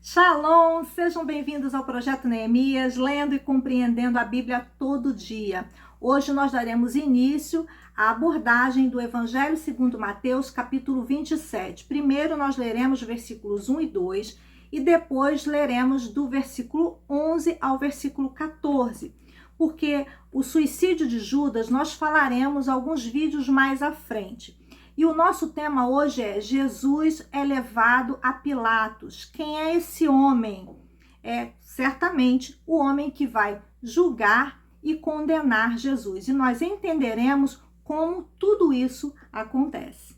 Shalom, sejam bem-vindos ao Projeto Neemias, lendo e compreendendo a Bíblia todo dia. Hoje nós daremos início à abordagem do Evangelho segundo Mateus, capítulo 27. Primeiro nós leremos versículos 1 e 2 e depois leremos do versículo 11 ao versículo 14. Porque o suicídio de Judas nós falaremos alguns vídeos mais à frente. E o nosso tema hoje é Jesus é levado a Pilatos. Quem é esse homem? É certamente o homem que vai julgar e condenar Jesus. E nós entenderemos como tudo isso acontece.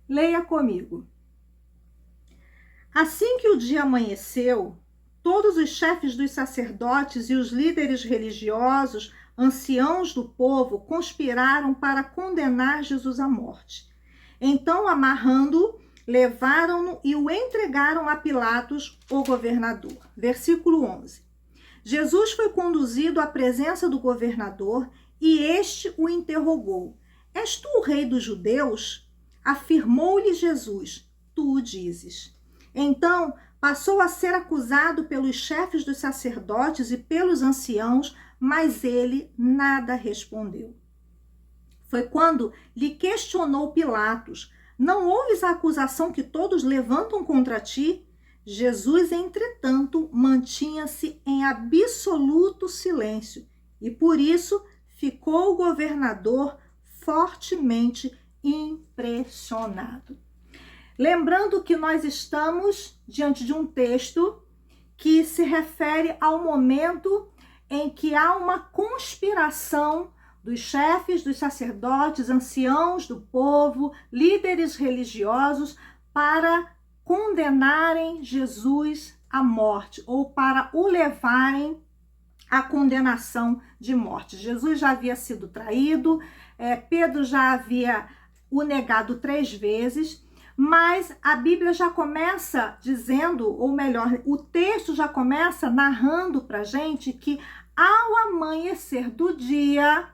Leia comigo. Assim que o dia amanheceu, todos os chefes dos sacerdotes e os líderes religiosos, anciãos do povo, conspiraram para condenar Jesus à morte. Então, amarrando-o, levaram-no e o entregaram a Pilatos, o governador. Versículo 11. Jesus foi conduzido à presença do governador e este o interrogou. És tu o rei dos judeus? Afirmou-lhe Jesus, tu o dizes. Então, passou a ser acusado pelos chefes dos sacerdotes e pelos anciãos, mas ele nada respondeu. Foi quando lhe questionou Pilatos: não ouves a acusação que todos levantam contra ti? Jesus, entretanto, mantinha-se em absoluto silêncio e por isso ficou o governador fortemente impressionado. Lembrando que nós estamos diante de um texto que se refere ao momento em que há uma conspiração dos chefes, dos sacerdotes, anciãos do povo, líderes religiosos, para condenarem Jesus à morte ou para o levarem à condenação de morte. Jesus já havia sido traído, Pedro já havia o negado 3 vezes, mas a Bíblia já começa dizendo, ou melhor, o texto já começa narrando para a gente que ao amanhecer do dia,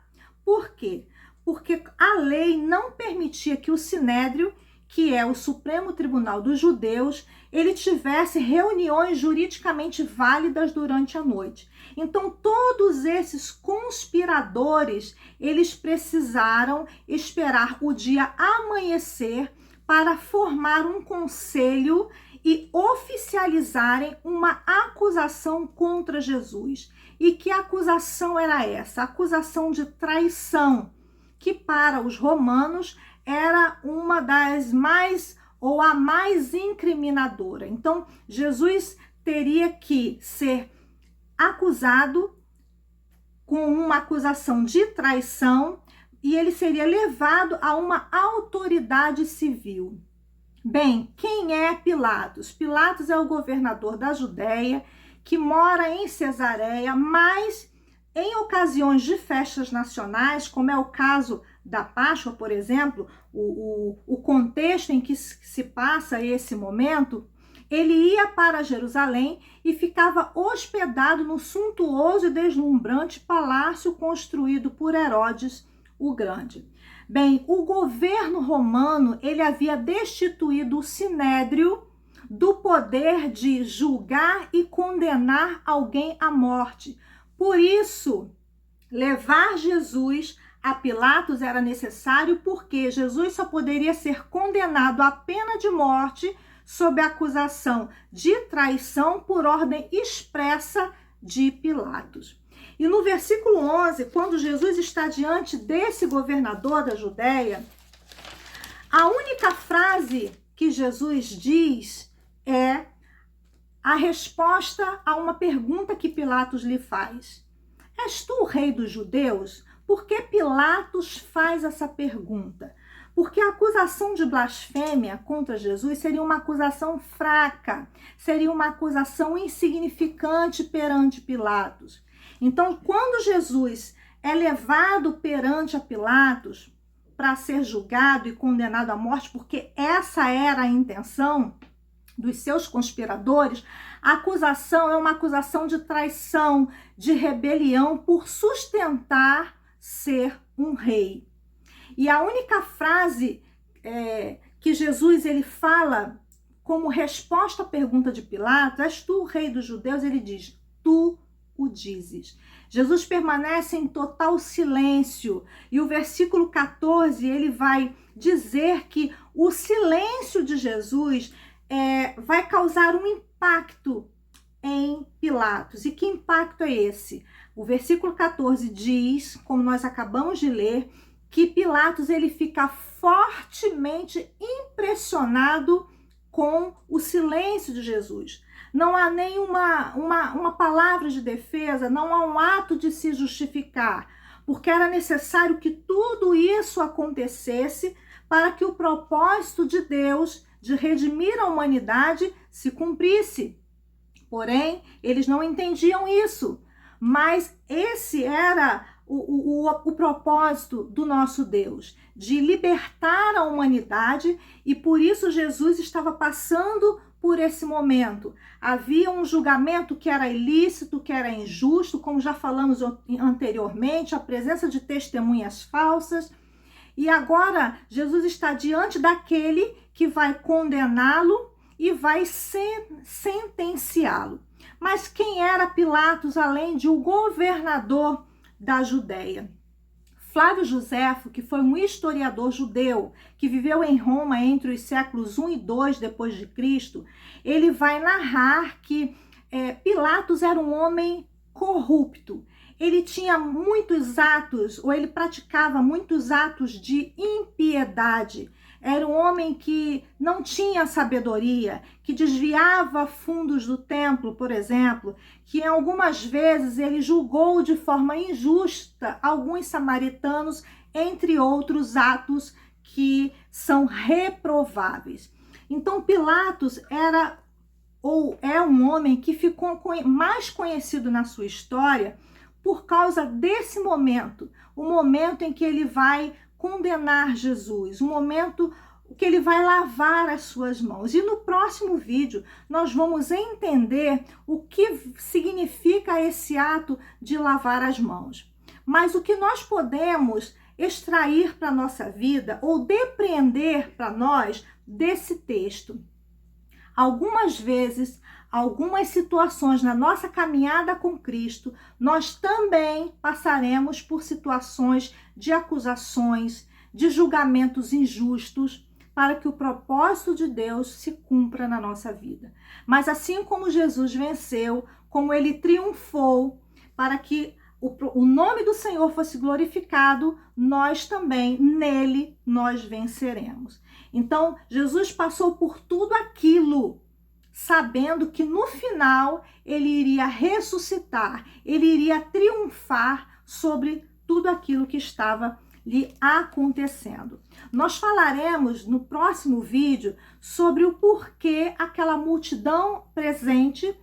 por quê? Porque a lei não permitia que o Sinédrio, que é o Supremo Tribunal dos Judeus, ele tivesse reuniões juridicamente válidas durante a noite. Então, todos esses conspiradores, eles precisaram esperar o dia amanhecer para formar um conselho e oficializarem uma acusação contra Jesus. E que acusação era essa? A acusação de traição, que para os romanos era uma das mais, ou a mais incriminadora. Então, Jesus teria que ser acusado com uma acusação de traição, e ele seria levado a uma autoridade civil. Bem, quem é Pilatos? Pilatos é o governador da Judéia, que mora em Cesareia, mas em ocasiões de festas nacionais, como é o caso da Páscoa, por exemplo, o contexto em que se passa esse momento, ele ia para Jerusalém e ficava hospedado no suntuoso e deslumbrante palácio construído por Herodes o Grande. Bem, o governo romano, ele havia destituído o Sinédrio do poder de julgar e condenar alguém à morte. Por isso, levar Jesus a Pilatos era necessário, porque Jesus só poderia ser condenado à pena de morte sob a acusação de traição por ordem expressa de Pilatos. E no versículo 11, quando Jesus está diante desse governador da Judéia, a única frase que Jesus diz é a resposta a uma pergunta que Pilatos lhe faz. És tu o rei dos judeus? Por que Pilatos faz essa pergunta? Porque a acusação de blasfêmia contra Jesus seria uma acusação fraca, seria uma acusação insignificante perante Pilatos. Então, quando Jesus é levado perante a Pilatos para ser julgado e condenado à morte, porque essa era a intenção, dos seus conspiradores, a acusação é uma acusação de traição, de rebelião por sustentar ser um rei. E a única frase que Jesus ele fala como resposta à pergunta de Pilatos, és tu o rei dos judeus? Ele diz, tu o dizes. Jesus permanece em total silêncio. E o versículo 14, ele vai dizer que o silêncio de Jesus vai causar um impacto em Pilatos. E que impacto é esse? O versículo 14 diz, como nós acabamos de ler, que Pilatos ele fica fortemente impressionado com o silêncio de Jesus. Não há nenhuma uma palavra de defesa, não há um ato de se justificar, porque era necessário que tudo isso acontecesse para que o propósito de Deus de redimir a humanidade se cumprisse. Porém, eles não entendiam isso, mas esse era o propósito do nosso Deus, de libertar a humanidade, e por isso Jesus estava passando por esse momento. Havia um julgamento que era ilícito, que era injusto, como já falamos anteriormente, a presença de testemunhas falsas, e agora Jesus está diante daquele que vai condená-lo e vai sentenciá-lo. Mas quem era Pilatos, além de o governador da Judéia? Flávio Joséfo, que foi um historiador judeu que viveu em Roma entre os séculos 1 e 2 depois de Cristo, ele vai narrar que Pilatos era um homem corrupto. Ele tinha muitos atos, ou ele praticava muitos atos de impiedade. Era um homem que não tinha sabedoria, que desviava fundos do templo, por exemplo, que algumas vezes ele julgou de forma injusta alguns samaritanos, entre outros atos que são reprováveis. Então Pilatos era ou é um homem que ficou mais conhecido na sua história por causa desse momento, o momento em que ele vai condenar Jesus, o momento que ele vai lavar as suas mãos. E no próximo vídeo nós vamos entender o que significa esse ato de lavar as mãos. Mas o que nós podemos extrair para a nossa vida ou depreender para nós desse texto? Algumas vezes, algumas situações na nossa caminhada com Cristo, nós também passaremos por situações de acusações, de julgamentos injustos, para que o propósito de Deus se cumpra na nossa vida. Mas assim como Jesus venceu, como ele triunfou, para que o nome do Senhor fosse glorificado, nós também, nele, nós venceremos. Então, Jesus passou por tudo aquilo, sabendo que no final ele iria ressuscitar, ele iria triunfar sobre tudo aquilo que estava lhe acontecendo. Nós falaremos no próximo sobre o porquê aquela multidão presente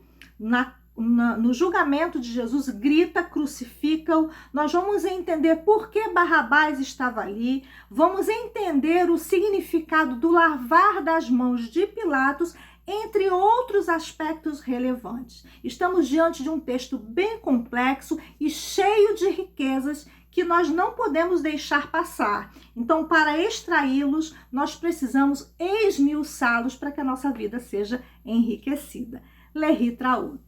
no julgamento de Jesus grita, crucificam. Nós vamos entender por que Barrabás estava ali, vamos entender o significado do lavar das mãos de Pilatos, entre outros aspectos relevantes. Estamos diante de um texto bem complexo e cheio de riquezas que nós não podemos deixar passar. Então, para extraí-los, nós precisamos esmiuçá-los para que a nossa vida seja enriquecida. Lehi Traut.